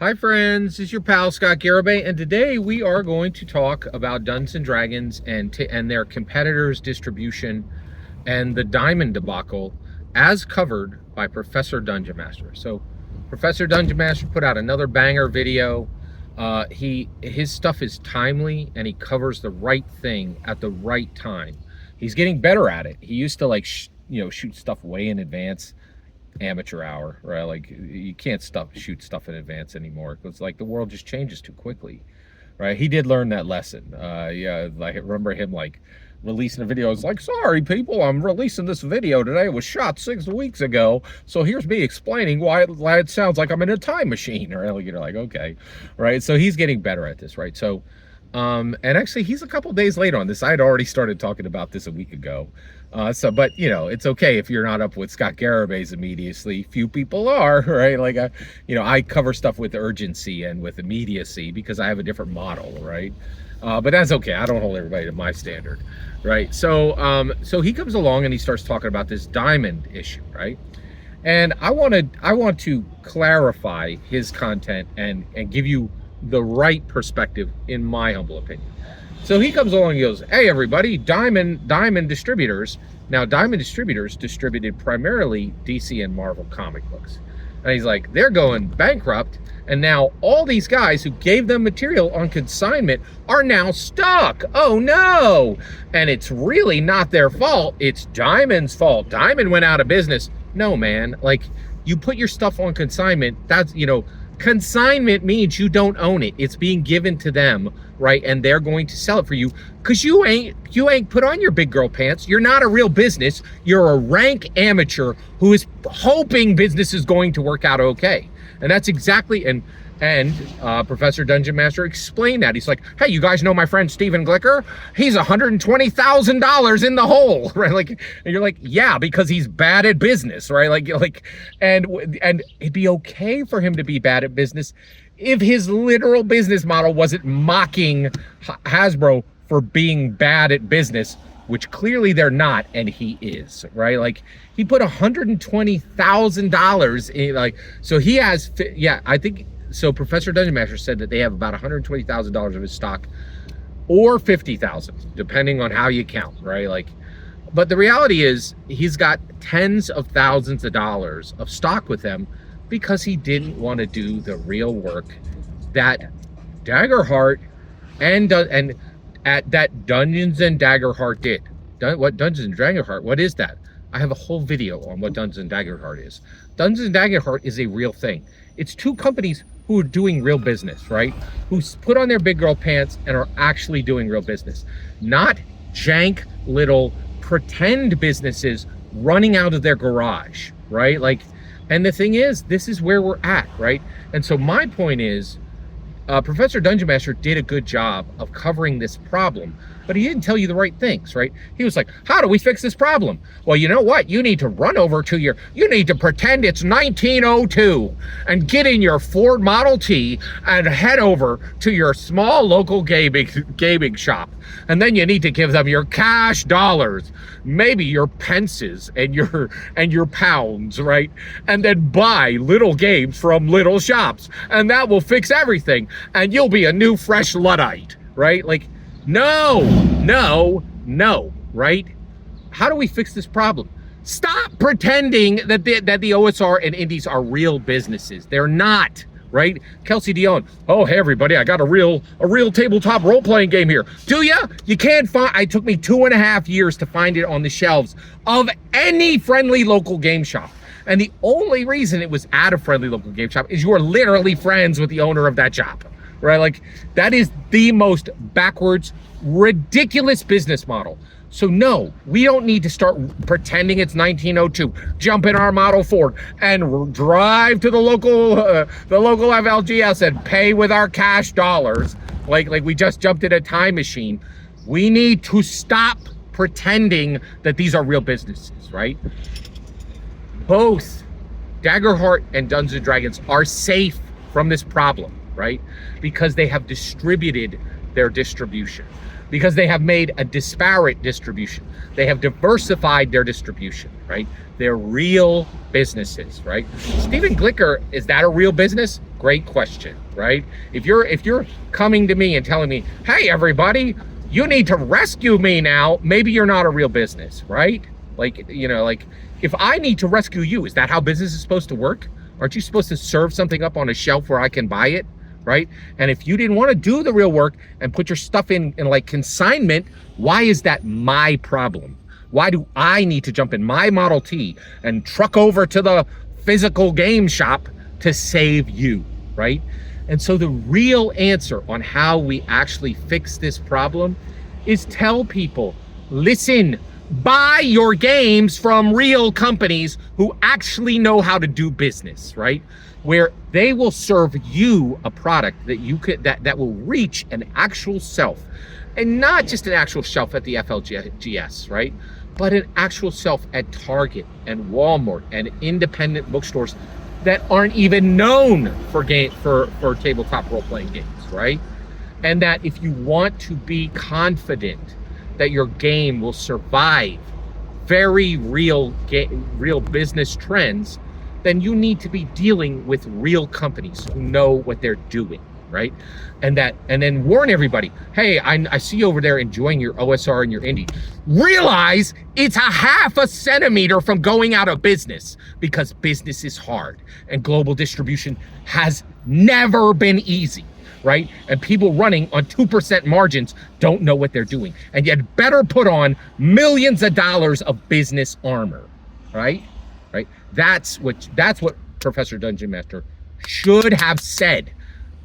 Hi friends, this is your pal Scott Garibay, and today we are going to talk about Dungeons and Dragons and their competitors' distribution and the Diamond debacle as covered by Professor Dungeon Master. So Professor Dungeon Master put out another banger video. His stuff is timely and he covers the right thing at the right time. He's getting better at it. He used to shoot stuff way in advance. Amateur hour, right? Like you can't shoot stuff in advance anymore because like the world just changes too quickly, right? He did learn that lesson. Yeah, I remember him like releasing a video. It's like, sorry people, I'm releasing this video today. It was shot 6 weeks ago, so here's me explaining why it sounds like I'm in a time machine. Or you're like, okay, right? So he's getting better at this, right? So and actually he's a couple days late on this. I had already started talking about this a week ago. But you know, it's okay if you're not up with Scott Garibay's immediacy. Few people are, right? Like, I cover stuff with urgency and with immediacy because I have a different model, right? But that's okay. I don't hold everybody to my standard, right? So he comes along and he starts talking about this diamond issue, right? And I want to clarify his content and give you the right perspective, in my humble opinion. So he comes along and goes, hey everybody, Diamond distributors. Now Diamond distributors distributed primarily DC and Marvel comic books. And he's like, they're going bankrupt, and now all these guys who gave them material on consignment are now stuck. Oh no. And it's really not their fault. It's Diamond's fault. Diamond went out of business. No, man. Like, you put your stuff on consignment, that's, consignment means you don't own it. It's being given to them, right? And they're going to sell it for you because you ain't put on your big girl pants. You're not a real business. You're a rank amateur who is hoping business is going to work out okay. And that's exactly, and Professor Dungeon Master explained that. He's like, hey, you guys know my friend Steven Glicker? He's $120,000 in the hole, right? Like, and you're like, yeah, because he's bad at business, right? And it'd be okay for him to be bad at business if his literal business model wasn't mocking Hasbro for being bad at business, which clearly they're not, and he is, right? Like, he put $120,000 in, like, so he has, yeah, I think. So Professor Dungeon Master said that they have about $120,000 of his stock, or 50,000, depending on how you count, right? Like, but the reality is he's got tens of thousands of dollars of stock with them because he didn't want to do the real work that Daggerheart and that Dungeons and Daggerheart did. What Dungeons and Daggerheart? What is that? I have a whole video on what Dungeons and Daggerheart is. Dungeons and Daggerheart is a real thing. It's two companies who are doing real business, right? Who put on their big girl pants and are actually doing real business. Not jank little pretend businesses running out of their garage, right? Like, and the thing is, this is where we're at, right? And so my point is, Professor Dungeon Master did a good job of covering this problem, but he didn't tell you the right things, right? He was like, how do we fix this problem? Well, you know what? You need to run over to you need to pretend it's 1902 and get in your Ford Model T and head over to your small local gaming shop. And then you need to give them your cash dollars, maybe your pences and your pounds, right? And then buy little games from little shops, and that will fix everything. And you'll be a new fresh Luddite, right? Like, no, right? How do we fix this problem? Stop pretending that the OSR and indies are real businesses. They're not, right? Kelsey Dion, oh, hey everybody, I got a real tabletop role-playing game here. Do ya? You can't find, it took me 2.5 years to find it on the shelves of any friendly local game shop. And the only reason it was at a friendly local game shop is you are literally friends with the owner of that shop, right? Like, that is the most backwards, ridiculous business model. So no, we don't need to start pretending it's 1902, jump in our Model Ford and drive to the local FLGS and pay with our cash dollars like we just jumped in a time machine. We need to stop pretending that these are real businesses, right? Both Daggerheart and Dungeons and Dragons are safe from this problem, right? Because they have distributed their distribution. Because they have made a disparate distribution. They have diversified their distribution, right? They're real businesses, right? Steven Glicker, is that a real business? Great question, right? If you're coming to me and telling me, hey, everybody, you need to rescue me now, maybe you're not a real business, right? Like, you know, like if I need to rescue you, is that how business is supposed to work? Aren't you supposed to serve something up on a shelf where I can buy it, right? And if you didn't want to do the real work and put your stuff in like consignment, why is that my problem? Why do I need to jump in my Model T and truck over to the physical game shop to save you, right? And so the real answer on how we actually fix this problem is tell people, listen, buy your games from real companies who actually know how to do business, right? Where they will serve you a product that you could that will reach an actual shelf, and not just an actual shelf at the FLGS, right? But an actual shelf at Target and Walmart and independent bookstores that aren't even known for tabletop role-playing games, right? And that if you want to be confident that your game will survive very real business trends, then you need to be dealing with real companies who know what they're doing, right? And then warn everybody, hey, I see you over there enjoying your OSR and your indie. Realize it's a half a centimeter from going out of business, because business is hard and global distribution has never been easy, right? And people running on 2% margins don't know what they're doing. And you'd better put on millions of dollars of business armor, right? Right? That's what Professor Dungeon Master should have said.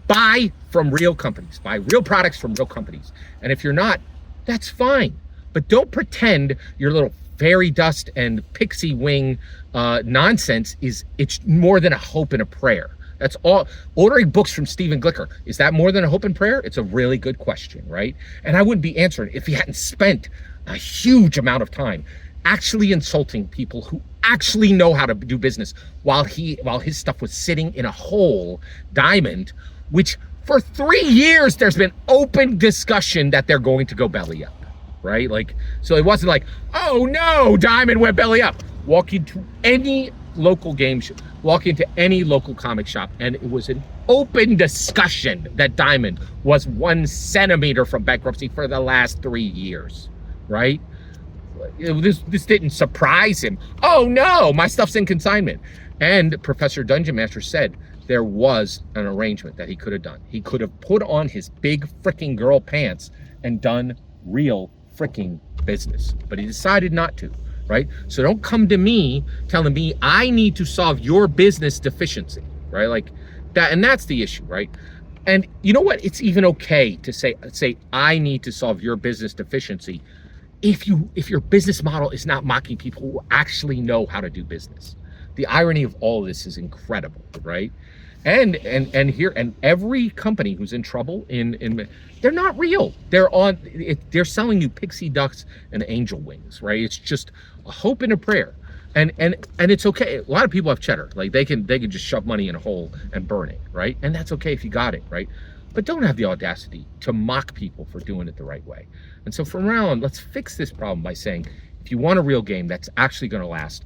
Buy from real companies, buy real products from real companies. And if you're not, that's fine. But don't pretend your little fairy dust and pixie wing nonsense it's more than a hope and a prayer. That's all. Ordering books from Stephen Glicker, is that more than a hope and prayer? It's a really good question, right? And I wouldn't be answering if he hadn't spent a huge amount of time actually insulting people who actually know how to do business while his stuff was sitting in a hole, Diamond, which for 3 years there's been open discussion that they're going to go belly up, right? Like, so it wasn't like, oh no, Diamond went belly up. Walk into any local game shop, walk into any local comic shop, and it was an open discussion that Diamond was 1 centimeter from bankruptcy for the last 3 years, right? This didn't surprise him. Oh no, my stuff's in consignment. And Professor Dungeon Master said there was an arrangement that he could have done. He could have put on his big freaking girl pants and done real freaking business, but he decided not to, right? So don't come to me telling me I need to solve your business deficiency, right? Like that, and that's the issue, right? And you know what? It's even okay to say I need to solve your business deficiency if your business model is not mocking people who actually know how to do business. The irony of all of this is incredible, right? And every company who's in trouble they're not real. They're selling you pixie ducks and angel wings, right? It's just a hope and a prayer. And it's okay. A lot of people have cheddar. Like they can just shove money in a hole and burn it, right? And that's okay if you got it, right? But don't have the audacity to mock people for doing it the right way. And so from now on, let's fix this problem by saying, if you want a real game that's actually going to last,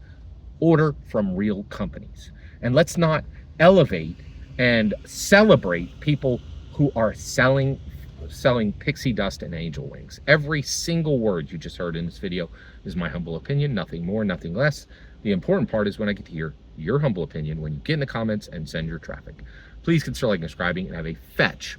order from real companies. And let's not elevate and celebrate people who are selling pixie dust and angel wings. Every single word you just heard in this video is my humble opinion, nothing more, nothing less. The important part is when I get to hear your humble opinion when you get in the comments and send your traffic. Please consider liking and subscribing, and have a fetch